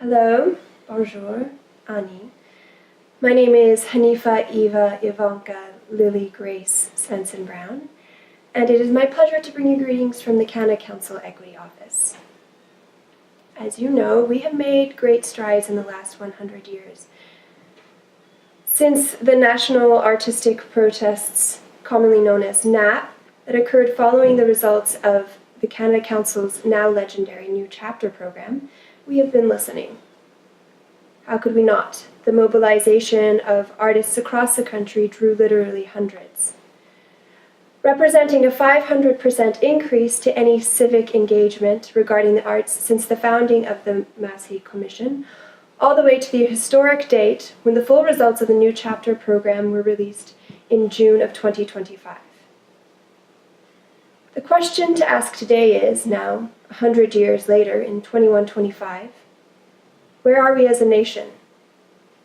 Hello, bonjour, Ani. My name is Hanifa Eva Ivanka Lily Grace Svensson Brown, and it is my pleasure to bring you greetings from the Canada Council Equity Office. As you know, we have made great strides in the last 100 years. Since the national artistic protests, commonly known as NAP, that occurred following the results of the Canada Council's now legendary New Chapter program, we have been listening. How could we not? The mobilization of artists across the country drew literally hundreds, representing a 500% increase to any civic engagement regarding the arts since the founding of the Massey Commission, all the way to the historic date when the full results of the New Chapter program were released in June of 2025. The question to ask today is, now, 100 years later, in 2125, where are we as a nation?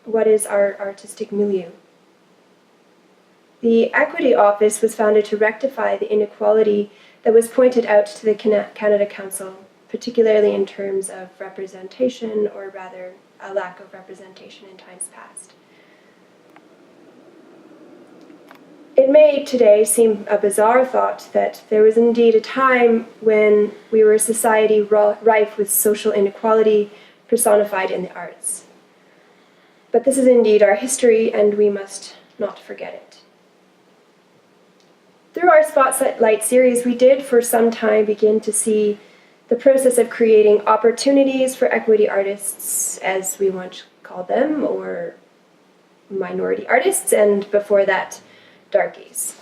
What is our artistic milieu? The Equity Office was founded to rectify the inequality that was pointed out to the Canada Council, particularly in terms of representation, or rather, a lack of representation in times past. It may today seem a bizarre thought that there was indeed a time when we were a society rife with social inequality personified in the arts. But this is indeed our history, and we must not forget it. Through our Spotlight series, we did for some time begin to see the process of creating opportunities for equity artists, as we once called them, or minority artists, and before that, darkies.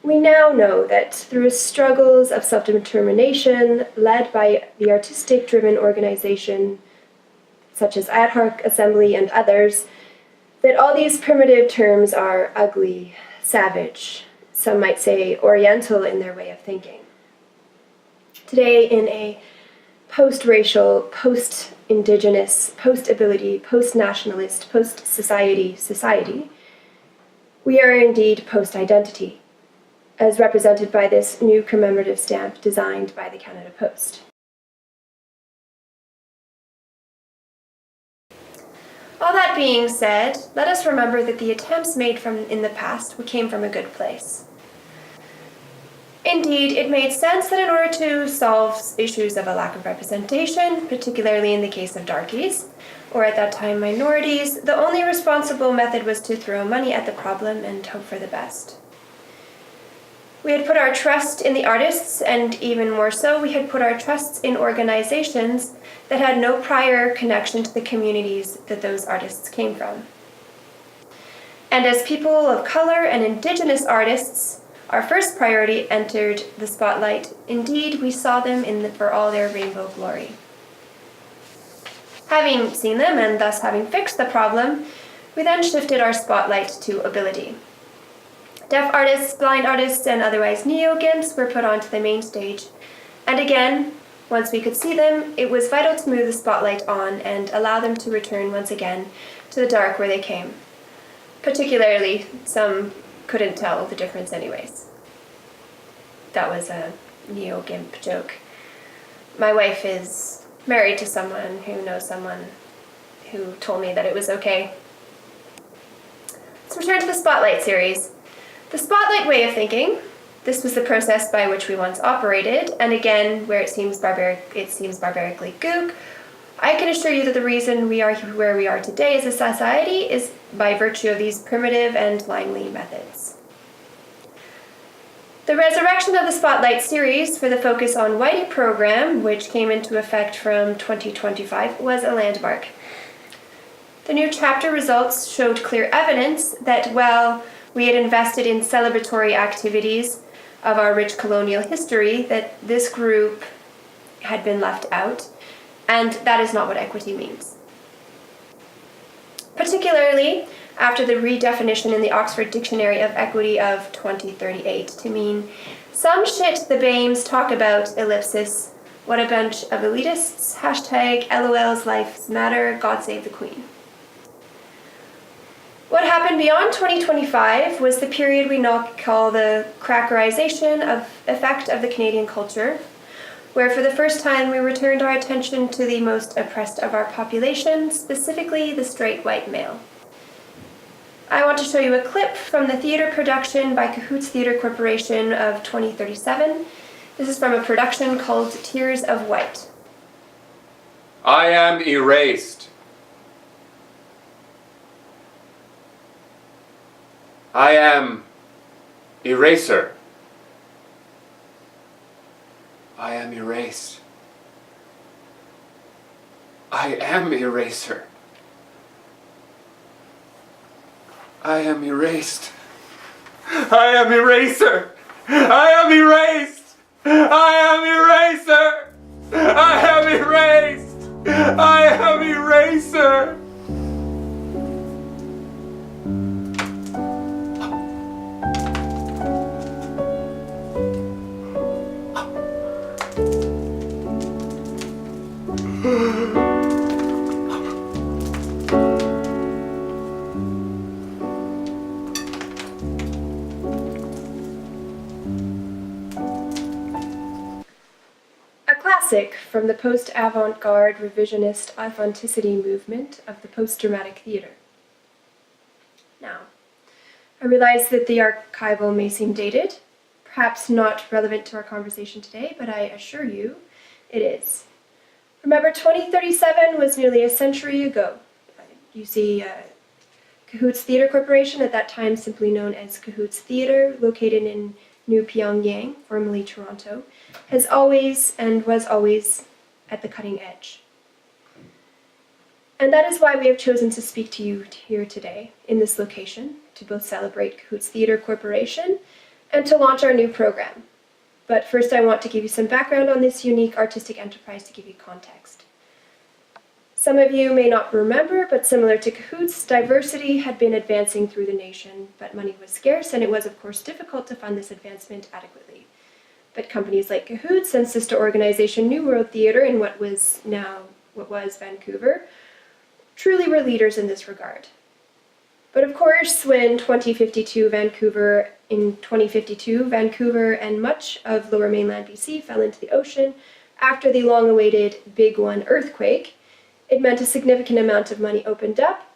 We now know that through struggles of self-determination led by the artistic-driven organization such as Ad Hoc Assembly and others, that all these primitive terms are ugly, savage, some might say oriental in their way of thinking. Today, in a post-racial, post-indigenous, post-ability, post-nationalist, post-society, we are indeed post-identity, as represented by this new commemorative stamp designed by the Canada Post. All that being said, let us remember that the attempts made in the past came from a good place. Indeed, it made sense that in order to solve issues of a lack of representation, particularly in the case of darkies, or at that time minorities, the only responsible method was to throw money at the problem and hope for the best. We had put our trust in the artists, and even more so, we had put our trusts in organizations that had no prior connection to the communities that those artists came from. And as people of color and Indigenous artists, our first priority entered the spotlight. Indeed, we saw them for all their rainbow glory. Having seen them, and thus having fixed the problem, we then shifted our spotlight to ability. Deaf artists, blind artists, and otherwise neo-gimps were put onto the main stage. And again, once we could see them, it was vital to move the spotlight on and allow them to return once again to the dark where they came. Particularly, some couldn't tell the difference anyways. That was a neo-gimp joke. My wife is married to someone who knows someone who told me that it was okay. Let's return to the Spotlight series. The Spotlight way of thinking, this was the process by which we once operated, and again, where it seems barbarically gook, I can assure you that the reason we are where we are today as a society is by virtue of these primitive and limely methods. The resurrection of the Spotlight series for the Focus on Whitey program, which came into effect from 2025, was a landmark. The New Chapter results showed clear evidence that while we had invested in celebratory activities of our rich colonial history, that this group had been left out, and that is not what equity means. Particularly after the redefinition in the Oxford Dictionary of Equity of 2038 to mean some shit the BAMEs talk about, ellipsis, what a bunch of elitists, hashtag LOL's lives matter, God save the Queen. What happened beyond 2025 was the period we now call the crackerization effect of the Canadian culture, where for the first time we returned our attention to the most oppressed of our population, specifically the straight white male. I want to show you a clip from the theater production by Cahoots Theatre Corporation of 2037. This is from a production called Tears of White. I am erased. I am eraser. I am erased. I am eraser. I am erased. I am eraser. I am erased. I am eraser. I am erased. I am eraser. A classic from the post-avant-garde revisionist authenticity movement of the post-dramatic theater. Now, I realize that the archival may seem dated, perhaps not relevant to our conversation today, but I assure you it is. Remember, 2037 was nearly a century ago. You see, Cahoots Theatre Corporation, at that time simply known as Cahoots Theatre, located in New Pyongyang, formerly Toronto, has always and was always at the cutting edge. And that is why we have chosen to speak to you here today, in this location, to both celebrate Cahoots Theatre Corporation and to launch our new program. But first I want to give you some background on this unique artistic enterprise to give you context. Some of you may not remember, but similar to Cahoots, diversity had been advancing through the nation, but money was scarce and it was of course difficult to fund this advancement adequately. But companies like Cahoots and sister organization New World Theatre in what was Vancouver truly were leaders in this regard. But of course, when 2052 Vancouver and much of lower mainland BC fell into the ocean after the long-awaited Big One earthquake, it meant a significant amount of money opened up,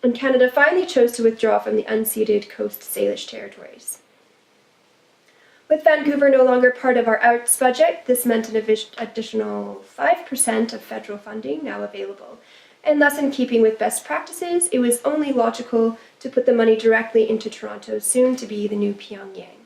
and Canada finally chose to withdraw from the unceded Coast Salish territories. With Vancouver no longer part of our arts budget, this meant an additional 5% of federal funding now available, and thus in keeping with best practices, it was only logical to put the money directly into Toronto's soon-to-be the new Pyongyang.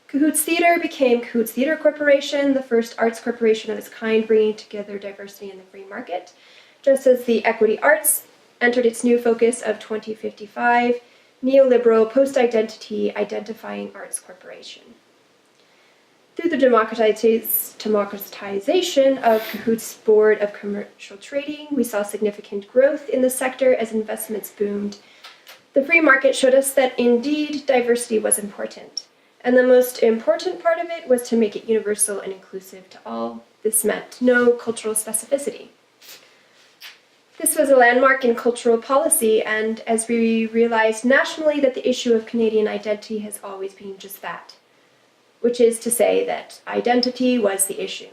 Cahoots Theatre became Cahoots Theatre Corporation, the first arts corporation of its kind bringing together diversity in the free market, just as the Equity Arts entered its new focus of 2055, neoliberal post-identity identifying arts corporation. Through the democratization of Cahoots' Board of Commercial Trading, we saw significant growth in the sector as investments boomed. The free market showed us that indeed diversity was important, and the most important part of it was to make it universal and inclusive to all. This meant no cultural specificity. This was a landmark in cultural policy, and as we realized nationally that the issue of Canadian identity has always been just that, which is to say that identity was the issue.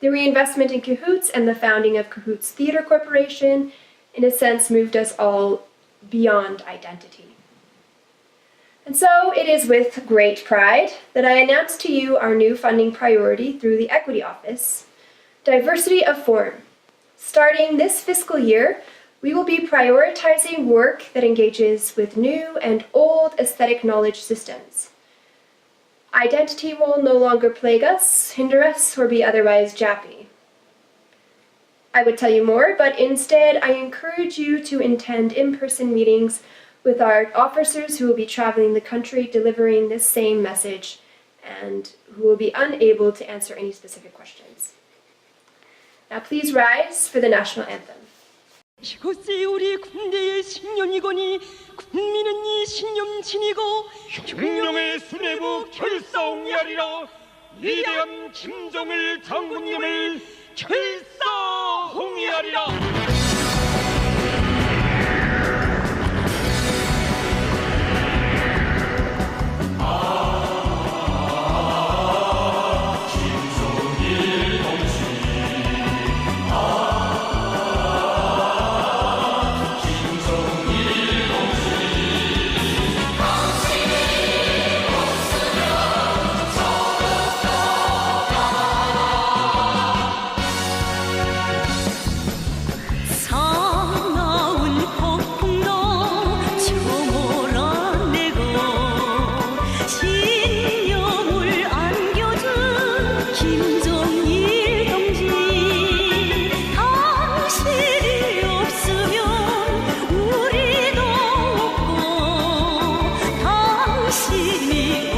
The reinvestment in Cahoots and the founding of Cahoots Theatre Corporation, in a sense, moved us all beyond identity. And so it is with great pride that I announce to you our new funding priority through the Equity Office, diversity of form. Starting this fiscal year, we will be prioritizing work that engages with new and old aesthetic knowledge systems. Identity will no longer plague us, hinder us, or be otherwise jappy. I would tell you more, but instead I encourage you to attend in-person meetings with our officers who will be traveling the country delivering this same message and who will be unable to answer any specific questions. Now please rise for the national anthem. 이것이 우리 군대의 신념이거니 국민은 이 신념 지니고 혁명의 수뇌부 결사옹이하리라. 위대한 김정일 장군님을 결사옹이하리라. 당신이